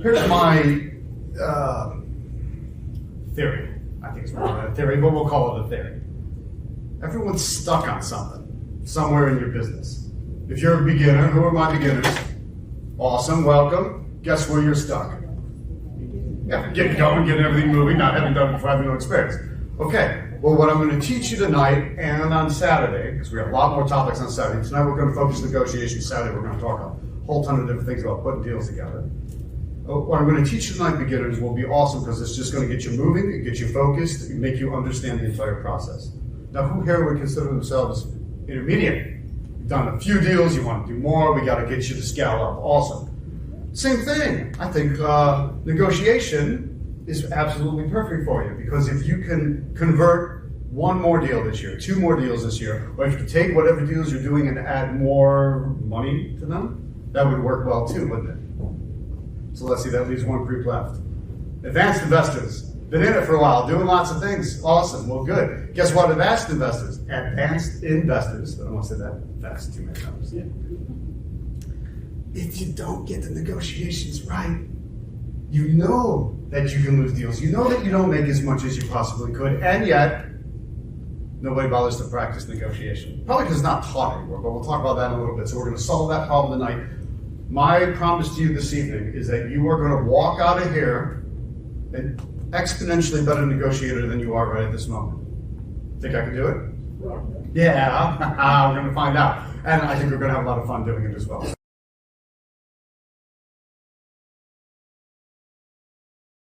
Here's my theory. I think it's more than a theory, but we'll call it a theory. Everyone's stuck on something, somewhere in your business. If you're a beginner, who are my beginners? Awesome, welcome. Guess where you're stuck? Yeah, get going, get everything moving, not having done it before, having no experience. Okay, well, what I'm going to teach you tonight and on Saturday, because we have a lot more topics on Saturday. Tonight we're going to focus negotiations. Saturday we're going to talk a whole ton of different things about putting deals together. What I'm going to teach you tonight, beginners, will be awesome because it's just going to get you moving, get you focused, make you understand the entire process. Now, who here would consider themselves intermediate? You've done a few deals, you want to do more, we got to get you to scale up. Awesome. Same thing. I think negotiation is absolutely perfect for you because if you can convert one more deal this year, two more deals this year, or if you take whatever deals you're doing and add more money to them, that would work well too, wouldn't it? So let's see, that leaves one group left. Advanced investors. Been in it for a while, doing lots of things. Awesome, well good. Guess what, advanced investors? Advanced investors, I don't want to say that fast too many times. Yeah. If you don't get the negotiations right, you know that you can lose deals. You know that you don't make as much as you possibly could, and yet, nobody bothers to practice negotiation. Probably because it's not taught anymore, but we'll talk about that in a little bit. So we're going to solve that problem tonight. My promise to you this evening is that you are going to walk out of here an exponentially better negotiator than you are right at this moment. Think I can do it? Yeah, we're going to find out. And I think we're going to have a lot of fun doing it as well.